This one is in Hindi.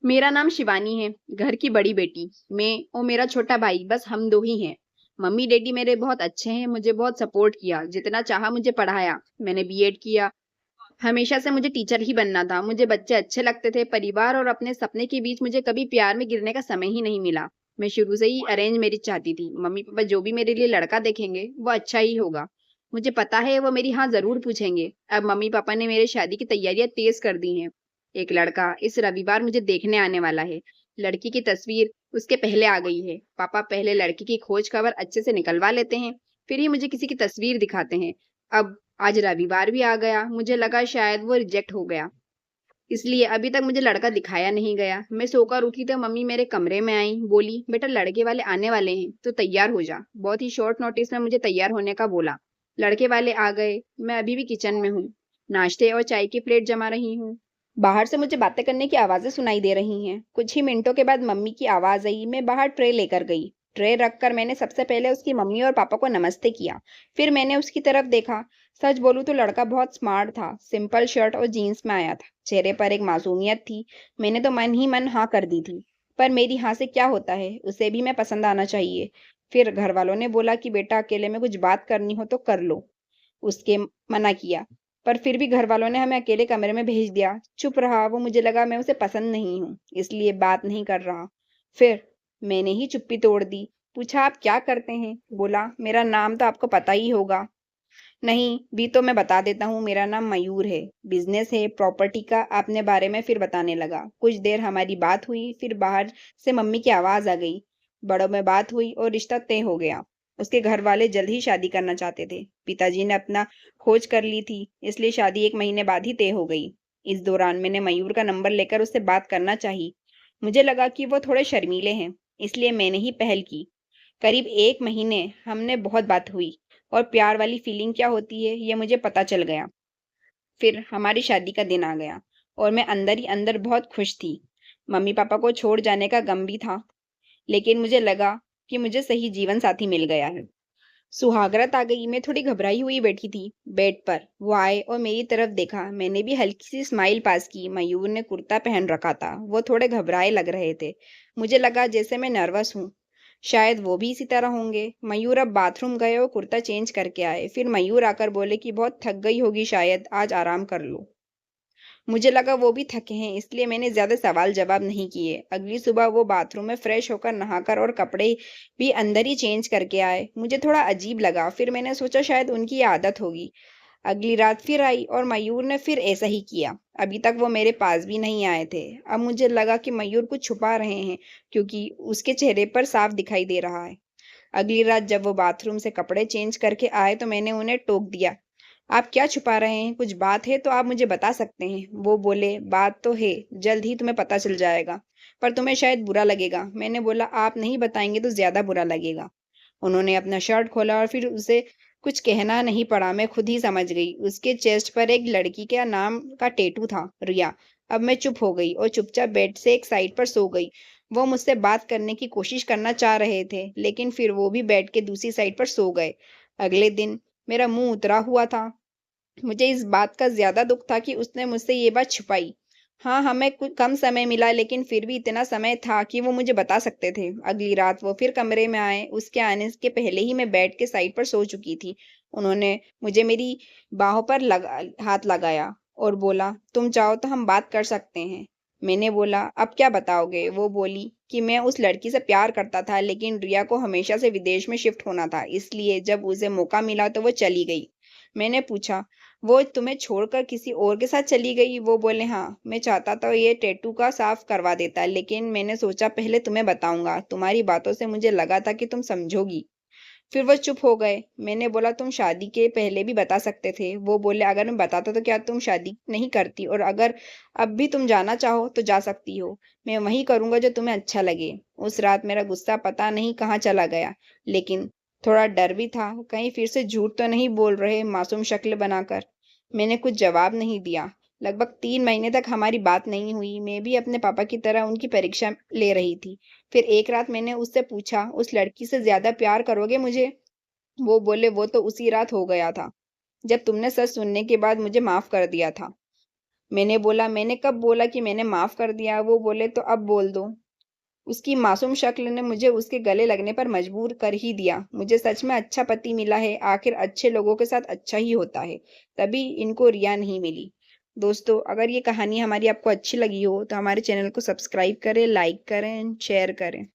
मेरा नाम शिवानी है, घर की बड़ी बेटी। मैं और मेरा छोटा भाई बस हम दो ही हैं। मम्मी डैडी मेरे बहुत अच्छे हैं, मुझे बहुत सपोर्ट किया, जितना चाहा मुझे पढ़ाया। मैंने बीएड किया। हमेशा से मुझे टीचर ही बनना था। मुझे बच्चे अच्छे लगते थे। परिवार और अपने सपने के बीच मुझे कभी प्यार में गिरने का समय ही नहीं मिला। मैं शुरू से ही अरेंज मैरिज चाहती थी। मम्मी पापा जो भी मेरे लिए लड़का देखेंगे वो अच्छा ही होगा। मुझे पता है वो मेरी हाँ जरूर पूछेंगे। अब मम्मी पापा ने मेरी शादी की तैयारियां तेज कर दी हैं। एक लड़का इस रविवार मुझे देखने आने वाला है। लड़की की तस्वीर उसके पहले आ गई है। पापा पहले लड़की की खोज खबर अच्छे से निकलवा लेते हैं, फिर ही मुझे किसी की तस्वीर दिखाते हैं। अब आज रविवार भी आ गया। मुझे लगा शायद वो रिजेक्ट हो गया, इसलिए अभी तक मुझे लड़का दिखाया नहीं गया। मैं सोकर उठी तो मम्मी मेरे कमरे में आई, बोली बेटा लड़के वाले आने वाले हैं तो तैयार हो जा। बहुत ही शॉर्ट नोटिस में मुझे तैयार होने का बोला। लड़के वाले आ गए। मैं अभी भी किचन में हूँ, नाश्ते और चाय की प्लेट जमा रही हूँ। बाहर से मुझे बातें करने की आवाजें सुनाई दे रही हैं। कुछ ही मिनटों के बाद मम्मी की आवाज आई। मैं बाहर ट्रे लेकर गई। ट्रे रखकर मैंने सबसे पहले उसकी मम्मी और पापा को नमस्ते किया। फिर मैंने उसकी तरफ देखा। सच बोलूं तो लड़का बहुत स्मार्ट था। सिंपल शर्ट और जीन्स में आया था। चेहरे पर एक मासूमियत थी। मैंने तो मन ही मन हाँ कर दी थी। पर मेरी हाँ से क्या होता है, उसे भी मैं पसंद आना चाहिए। फिर घर वालों ने बोला कि बेटा अकेले में कुछ बात करनी हो तो कर लो। उसके मना किया, पर फिर भी घर वालों ने हमें अकेले कमरे में भेज दिया। चुप रहा। वो मुझे लगा मैं उसे पसंद नहीं हूँ, इसलिए बात नहीं कर रहा। फिर मैंने ही चुप्पी तोड़ दी। पूछा आप क्या करते हैं? बोला मेरा नाम तो आपको पता ही होगा। नहीं भी तो मैं बता देता हूँ, मेरा नाम मयूर है। बिजनेस है प्रॉपर्टी का। अपने बारे में फिर बताने लगा। कुछ देर हमारी बात हुई, फिर बाहर से मम्मी की आवाज आ गई। बड़ों में बात हुई और रिश्ता तय हो गया। उसके घर वाले जल्द ही शादी करना चाहते थे। पिताजी ने अपना खोज कर ली थी, इसलिए शादी एक महीने बाद ही तय हो गई। इस दौरान मैंने मयूर का नंबर लेकर उससे बात करना चाही। मुझे लगा कि वो थोड़े शर्मीले हैं, इसलिए मैंने ही पहल की। करीब 1 महीने हमने बहुत बात हुई और प्यार वाली फीलिंग क्या होती है ये मुझे पता चल गया। फिर हमारी शादी का दिन आ गया और मैं अंदर ही अंदर बहुत खुश थी। मम्मी पापा को छोड़ जाने का गम भी था, लेकिन मुझे लगा कि मुझे सही जीवन साथी मिल गया है। सुहागरात आ गई। मैं थोड़ी घबराई हुई बैठी थी बेड पर। वो आए और मेरी तरफ देखा। मैंने भी हल्की सी स्माइल पास की। मयूर ने कुर्ता पहन रखा था। वो थोड़े घबराए लग रहे थे। मुझे लगा जैसे मैं नर्वस हूँ। शायद वो भी इसी तरह होंगे। मयूर अब बाथरूम गए और कुर्ता चेंज करके आए। फिर मयूर आकर बोले कि बहुत थक गई होगी शायद, आज आराम कर लो। मुझे लगा वो भी थके हैं, इसलिए मैंने ज्यादा सवाल जवाब नहीं किए। अगली सुबह वो बाथरूम में फ्रेश होकर नहाकर और कपड़े भी अंदर ही चेंज करके आए। मुझे थोड़ा अजीब लगा। फिर मैंने सोचा शायद उनकी ये आदत होगी। अगली रात फिर आई और मयूर ने फिर ऐसा ही किया। अभी तक वो मेरे पास भी नहीं आए थे। अब मुझे लगा कि मयूर कुछ छुपा रहे हैं, क्योंकि उसके चेहरे पर साफ दिखाई दे रहा है। अगली रात जब वो बाथरूम से कपड़े चेंज करके आए तो मैंने उन्हें टोक दिया। आप क्या छुपा रहे हैं? कुछ बात है तो आप मुझे बता सकते हैं। वो बोले बात तो है, जल्द ही तुम्हें पता चल जाएगा, पर तुम्हें शायद बुरा लगेगा। मैंने बोला आप नहीं बताएंगे तो ज्यादा बुरा लगेगा। उन्होंने अपना शर्ट खोला और फिर उसे कुछ कहना नहीं पड़ा, मैं खुद ही समझ गई। उसके चेस्ट पर एक लड़की के नाम का टैटू था, रिया। अब मैं चुप हो गई और चुपचाप बेड से एक साइड पर सो गई। वो मुझसे बात करने की कोशिश करना चाह रहे थे, लेकिन फिर वो भी बेड के दूसरी साइड पर सो गए। अगले दिन मेरा मुंह उतरा हुआ था। मुझे इस बात का ज्यादा दुख था कि उसने मुझसे ये बात छुपाई। हाँ, हमें कुछ कम समय मिला, लेकिन फिर भी इतना समय था कि वो मुझे बता सकते थे। अगली रात वो फिर कमरे में आए। उसके आने के पहले ही मैं बेड के साइड पर सो चुकी थी। उन्होंने मुझे मेरी बाहों पर हाथ लगाया और बोला तुम चाहो तो हम बात कर सकते हैं। मैंने बोला अब क्या बताओगे? वो बोली कि मैं उस लड़की से प्यार करता था, लेकिन रिया को हमेशा से विदेश में शिफ्ट होना था, इसलिए जब उसे मौका मिला तो वो चली गई। मैंने पूछा वो तुम्हें छोड़कर किसी और के साथ चली गई? वो बोले हाँ, मैं चाहता तो ये टैटू का साफ करवा देता, लेकिन मैंने सोचा पहले तुम्हें बताऊंगा। तुम्हारी बातों से मुझे लगा था कि तुम समझोगी। फिर वो चुप हो गए। मैंने बोला तुम शादी के पहले भी बता सकते थे। वो बोले अगर मैं बताता तो क्या तुम शादी नहीं करती? और अगर अब भी तुम जाना चाहो तो जा सकती हो। मैं वही करूंगा जो तुम्हें अच्छा लगे। उस रात मेरा गुस्सा पता नहीं कहाँ चला गया, लेकिन थोड़ा डर भी था, कहीं फिर से झूठ तो नहीं बोल रहे मासूम शक्ल बनाकर। मैंने कुछ जवाब नहीं दिया। लगभग 3 महीने तक हमारी बात नहीं हुई। मैं भी अपने पापा की तरह उनकी परीक्षा ले रही थी। फिर एक रात मैंने उससे पूछा उस लड़की से ज्यादा प्यार करोगे मुझे? वो बोले वो तो उसी रात हो गया था, जब तुमने सच सुनने के बाद मुझे माफ कर दिया था। मैंने बोला, मैंने कब बोला कि मैंने माफ कर दिया? वो बोले, तो अब बोल दो। उसकी मासूम शक्ल ने मुझे उसके गले लगने पर मजबूर कर ही दिया। मुझे सच में अच्छा पति मिला है। आखिर अच्छे लोगों के साथ अच्छा ही होता है। तभी इनको रिया नहीं मिली। दोस्तों, अगर ये कहानी हमारी आपको अच्छी लगी हो तो हमारे चैनल को सब्सक्राइब करें, लाइक करें, शेयर करें।